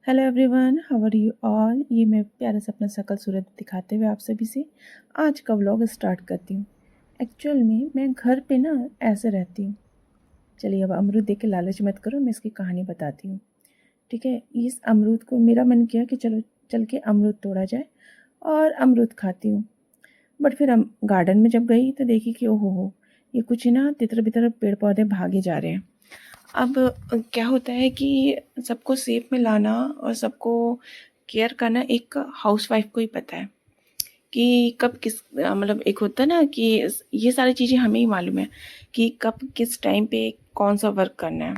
Hello everyone, how are you all. ये मैं प्यारा सा अपना शकल सूरत दिखाते हुए आप सभी से आज का व्लॉग स्टार्ट करती हूँ। एक्चुअल में मैं घर पे ना ऐसे रहती हूँ। चलिए, अब अमरूद देख के लालच मत करो, मैं इसकी कहानी बताती हूँ। ठीक है, इस अमरूद को मेरा मन किया कि चलो चल के अमरूद तोड़ा जाए और अमरूद खाती हूँ। बट फिर हम गार्डन में जब गई तो देखी कि ओहो हो, ये कुछ ना तितर बितर पेड़ पौधे भागे जा रहे हैं। अब क्या होता है कि सबको सेफ में लाना और सबको केयर करना एक हाउसवाइफ को ही पता है कि कब किस मतलब एक होता है ना कि ये सारी चीज़ें हमें ही मालूम है कि कब किस टाइम पे कौन सा वर्क करना है।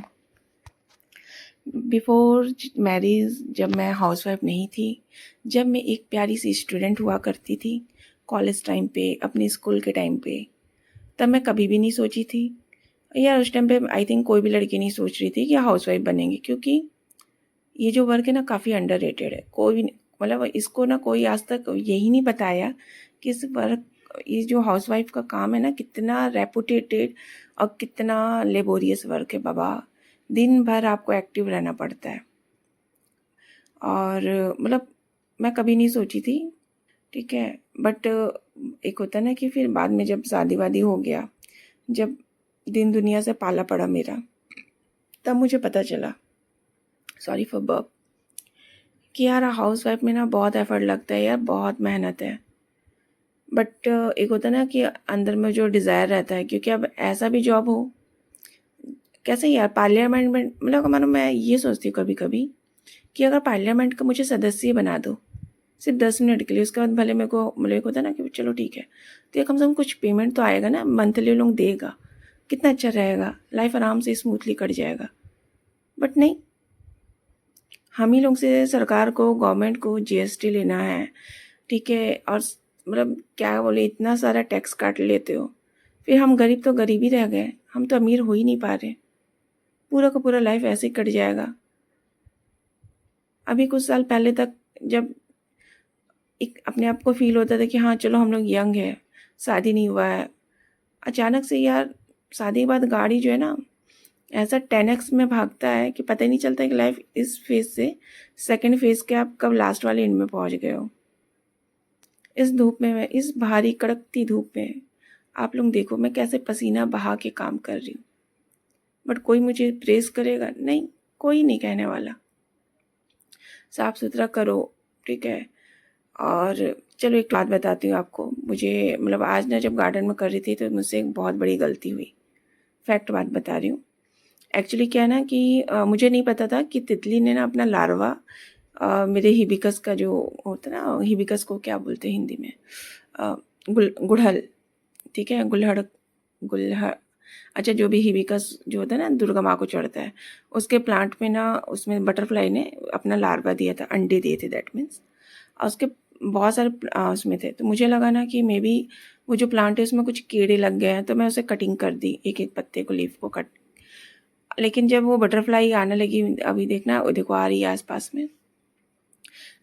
बिफोर मैरिज जब मैं हाउसवाइफ नहीं थी, जब मैं एक प्यारी सी स्टूडेंट हुआ करती थी कॉलेज टाइम पे, अपने स्कूल के टाइम पे, तब मैं कभी भी नहीं सोची थी यार, उस टाइम पे आई थिंक कोई भी लड़की नहीं सोच रही थी कि हाउसवाइफ बनेंगे, क्योंकि ये जो वर्क है ना काफ़ी अंडररेटेड है। कोई भी मतलब इसको ना कोई आज तक यही नहीं बताया कि इस वर्क, ये जो हाउसवाइफ का काम है ना कितना रेपुटेटेड और कितना लेबोरियस वर्क है बाबा। दिन भर आपको एक्टिव रहना पड़ता है और मतलब मैं कभी नहीं सोची थी। ठीक है, बट एक होता है ना कि फिर बाद में जब शादी वादी हो गया, जब दिन दुनिया से पाला पड़ा मेरा, तब मुझे पता चला, सॉरी फॉर बर्प, कि यार हाउसवाइफ में ना बहुत एफर्ट लगता है यार, बहुत मेहनत है। बट एक होता है ना कि अंदर में जो डिज़ायर रहता है, क्योंकि अब ऐसा भी जॉब हो कैसे यार, पार्लियामेंट में मतलब मानो मैं ये सोचती हूँ कभी कभी कि अगर पार्लियामेंट का मुझे सदस्य बना दो सिर्फ 10 मिनट के लिए, उसके बाद भले मेरे को मतलब एक होता है ना कि चलो ठीक है, तो ये कम से कम कुछ पेमेंट तो आएगा ना, मंथली लोग देगा, कितना अच्छा रहेगा, लाइफ आराम से स्मूथली कट जाएगा। बट नहीं, हम ही लोग से सरकार को, गवर्नमेंट को जीएसटी लेना है। ठीक है, और मतलब क्या बोले, इतना सारा टैक्स काट लेते हो, फिर हम गरीब तो गरीब ही रह गए, हम तो अमीर हो ही नहीं पा रहे, पूरा का पूरा लाइफ ऐसे ही कट जाएगा। अभी कुछ साल पहले तक जब एक अपने आप को फील होता था कि हाँ चलो हम लोग यंग है, शादी नहीं हुआ है, अचानक से यार शादी के बाद गाड़ी जो है ना ऐसा 10x में भागता है कि पता ही नहीं चलता कि लाइफ इस फेज से सेकंड फेज के आप कब लास्ट वाले एंड में पहुंच गए हो। इस धूप में, मैं इस भारी कड़कती धूप में, आप लोग देखो मैं कैसे पसीना बहा के काम कर रही हूँ, बट कोई मुझे प्रेस करेगा नहीं, कोई नहीं कहने वाला। साफ सुथरा करो, ठीक है। और चलो एक बात बताती हूँ आपको, मुझे मतलब आज ना जब गार्डन में कर रही थी तो मुझसे एक बहुत बड़ी गलती हुई। फैक्ट बात बता रही हूँ। एक्चुअली क्या है ना कि मुझे नहीं पता था कि तितली ने ना अपना लार्वा मेरे हिबिकस का जो होता है ना, हिबिकस को क्या बोलते हैं हिंदी में, गुड़हल, ठीक है, गुल्हड़, गुल्हड़, अच्छा जो भी हिबिकस जो होता है ना दुर्गा माँ को चढ़ता है, उसके प्लांट में ना उसमें बटरफ्लाई ने अपना लार्वा दिया था, अंडे दिए थे, दैट मीन्स। और उसके बहुत सारे उसमें थे, तो मुझे लगा ना कि मे बी वो जो प्लांट है उसमें कुछ कीड़े लग गए हैं, तो मैं उसे कटिंग कर दी, एक एक पत्ते को, लीफ को कट। लेकिन जब वो बटरफ्लाई आने लगी, अभी देखना वो देखो आ रही है आसपास में,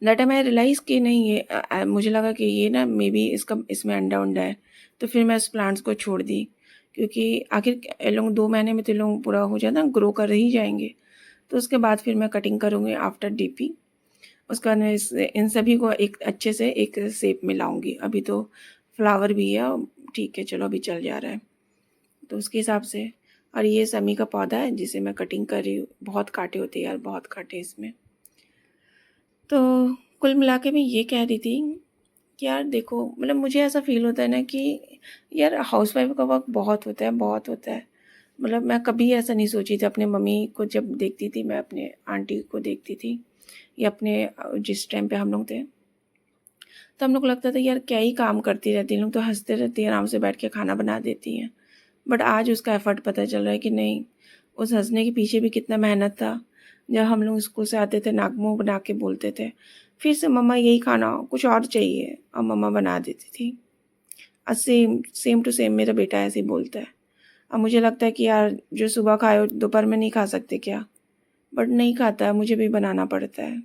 दैट टाइम आई रियलाइज़ कि नहीं ये मुझे लगा कि ये ना मे बी इसका इसमें अंडा उंडा है। तो फिर मैं उस प्लांट्स को छोड़ दी, क्योंकि आखिर ये लोग 2 महीने में तो लोग पूरा हो जाता, ग्रो कर ही जाएंगे। तो उसके बाद फिर मैं कटिंग करूँगी आफ्टर डीपी। उसके बाद मैं इन सभी को एक अच्छे से एक शेप में लाऊंगी। अभी तो फ्लावर भी है, ठीक है चलो अभी चल जा रहा है, तो उसके हिसाब से। और ये समी का पौधा है जिसे मैं कटिंग कर रही हूँ, बहुत कांटे होते हैं यार, बहुत कांटे इसमें। तो कुल मिला के मैं ये कह रही थी कि यार देखो, मतलब मुझे ऐसा फील होता है ना कि यार हाउसवाइफ का वर्क बहुत होता है, बहुत होता है। मतलब मैं कभी ऐसा नहीं सोची थी, अपने मम्मी को जब देखती थी, मैं अपने आंटी को देखती थी, या अपने जिस टाइम पे हम लोग थे, तो हम लोग को लगता था यार क्या ही काम करती रहती हैं लोग, तो हंसते रहती हैं, आराम से बैठ के खाना बना देती हैं। बट आज उसका एफर्ट पता चल रहा है कि नहीं, उस हंसने के पीछे भी कितना मेहनत था। जब हम लोग स्कूल से आते थे, नाक मुंह बना के बोलते थे फिर से मम्मा यही खाना, कुछ और चाहिए, और मम्मा बना देती थी। और सेम सेम टू सेम मेरा बेटा ऐसे ही बोलता है। अब मुझे लगता है कि यार जो सुबह खाए दोपहर में नहीं खा सकते क्या, बट नहीं खाता है, मुझे भी बनाना पड़ता है।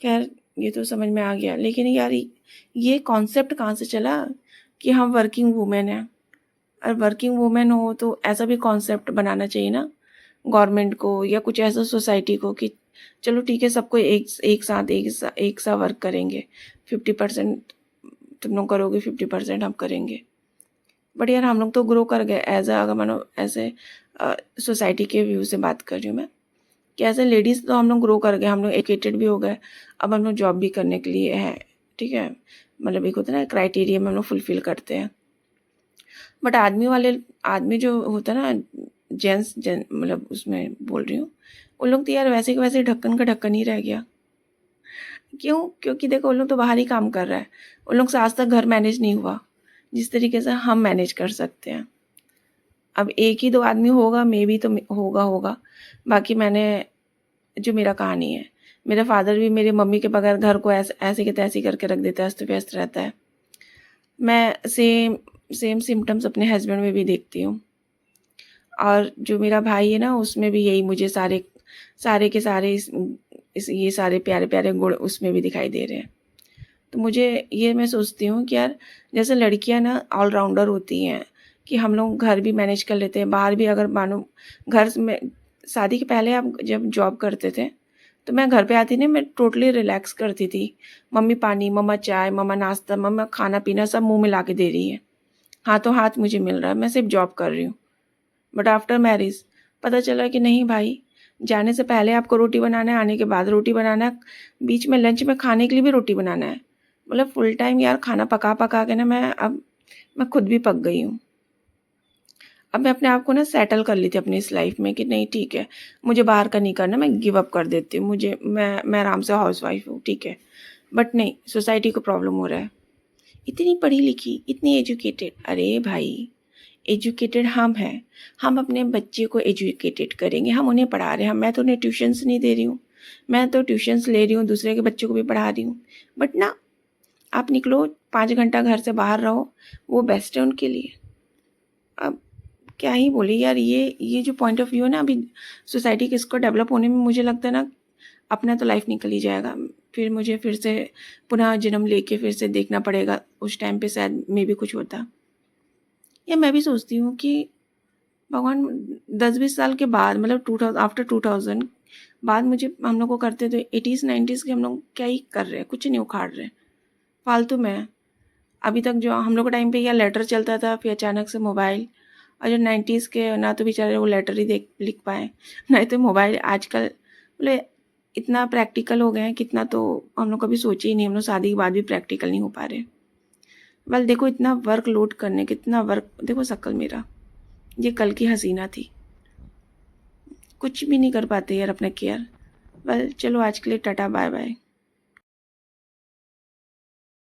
खैर ये तो समझ में आ गया, लेकिन यार ये कॉन्सेप्ट कहाँ से चला कि हम वर्किंग वूमेन हैं। और वर्किंग वूमेन हो तो ऐसा भी कॉन्सेप्ट बनाना चाहिए ना गवर्नमेंट को, या कुछ ऐसा सोसाइटी को, कि चलो ठीक है, सबको एक सा वर्क करेंगे, 50% तुम लोग करोगे, 50% हम करेंगे। बट यार हम लोग तो ग्रो कर गए एज अ, अगर मानो ऐसे सोसाइटी के व्यू से बात कर रही हूँ मैं, कि एज ए लेडीज़ तो हम लोग ग्रो कर गए, हम लोग एजुकेटेड भी हो गए, अब हम लोग जॉब भी करने के लिए है, ठीक है, मतलब एक होता है ना क्राइटेरिया में हम लोग फुलफिल करते हैं। बट आदमी जो होता है ना, जेंट्स मतलब उसमें बोल रही हूँ, उन लोग तो यार वैसे के वैसे ढक्कन का ढक्कन ही रह गया। क्यों? क्योंकि देखो उन लोग तो बाहर ही काम कर रहा है, उन लोग से आज तक घर मैनेज नहीं हुआ जिस तरीके से हम मैनेज कर सकते हैं। अब एक ही दो आदमी होगा, मे बी तो होगा। बाकी मैंने जो मेरा कहानी है, मेरा फादर भी मेरी मम्मी के बगैर घर को ऐसे के तैसे करके रख देता है, अस्त व्यस्त रहता है। मैं सेम सिम्टम्स अपने हस्बैंड में भी देखती हूँ, और जो मेरा भाई है ना, उसमें भी यही मुझे सारे सारे के सारे ये सारे प्यारे प्यारे गुण उसमें भी दिखाई दे रहे हैं। तो मुझे ये मैं सोचती हूँ कि यार जैसे लड़कियां ना ऑलराउंडर होती हैं, कि हम लोग घर भी मैनेज कर लेते हैं, बाहर भी, अगर मानो घर में शादी के पहले आप जब जॉब करते थे तो मैं घर पे आती नहीं, मैं टोटली रिलैक्स करती थी। मम्मी पानी, मम्मा चाय, मम्मा नाश्ता, मम्मा खाना पीना सब मुंह में ला के दे रही है, हाथों हाथ मुझे मिल रहा है, मैं सिर्फ जॉब कर रही हूँ। बट आफ्टर मैरिज पता चला कि नहीं भाई, जाने से पहले आपको रोटी बनाना है, आने के बाद रोटी बनाना है, बीच में लंच में खाने के लिए भी रोटी बनाना है। मतलब फुल टाइम यार खाना पका पका के ना मैं खुद भी पक गई हूँ। अब मैं अपने आप को ना सेटल कर ली थी अपनी इस लाइफ में कि नहीं ठीक है, मुझे बाहर का नहीं करना, मैं गिव अप कर देती हूँ, मैं आराम से हाउस वाइफ हूँ, ठीक है। बट नहीं, सोसाइटी को प्रॉब्लम हो रहा है, इतनी पढ़ी लिखी, इतनी एजुकेटेड। अरे भाई, एजुकेटेड हम हैं, हम अपने बच्चे को एजुकेटेड करेंगे, हम उन्हें पढ़ा रहे हैं, मैं तो उन्हें ट्यूशन्स नहीं दे रही हूँ, मैं तो ट्यूशन्स ले रही हूँ, दूसरे के बच्चों को भी पढ़ा रही हूँ। बट ना, आप निकलो 5 घंटा घर से बाहर रहो, वो बेस्ट है उनके लिए। अब क्या ही बोले यार, ये जो पॉइंट ऑफ व्यू है ना अभी सोसाइटी के, इसको डेवलप होने में मुझे लगता है ना अपना तो लाइफ निकल ही जाएगा। फिर मुझे फिर से पुनः जन्म लेके फिर से देखना पड़ेगा, उस टाइम पे शायद मे भी कुछ होता। या मैं भी सोचती हूँ कि भगवान 10-20 साल के बाद, मतलब 2000 आफ्टर 2000 बाद, मुझे हम लोग को करते तो 80s 90s के हम लोग क्या ही कर रहे हैं, कुछ नहीं उखाड़ रहे फालतू में। अभी तक जो हम लोग के टाइम पे या लेटर चलता था, फिर अचानक से मोबाइल, और जो 90s के ना तो बेचारे वो लेटर ही लिख पाए, नहीं तो मोबाइल। आजकल बोले इतना प्रैक्टिकल हो गए हैं, कितना तो हम लोग कभी सोचे ही नहीं, हम लोग शादी के बाद भी प्रैक्टिकल नहीं हो पा रहे। वेल देखो, इतना वर्क लोड करने, कितना वर्क, देखो शक्ल मेरा, ये कल की हसीना थी, कुछ भी नहीं कर पाते यार अपना केयर। वेल चलो आज के लिए टाटा बाय बाय।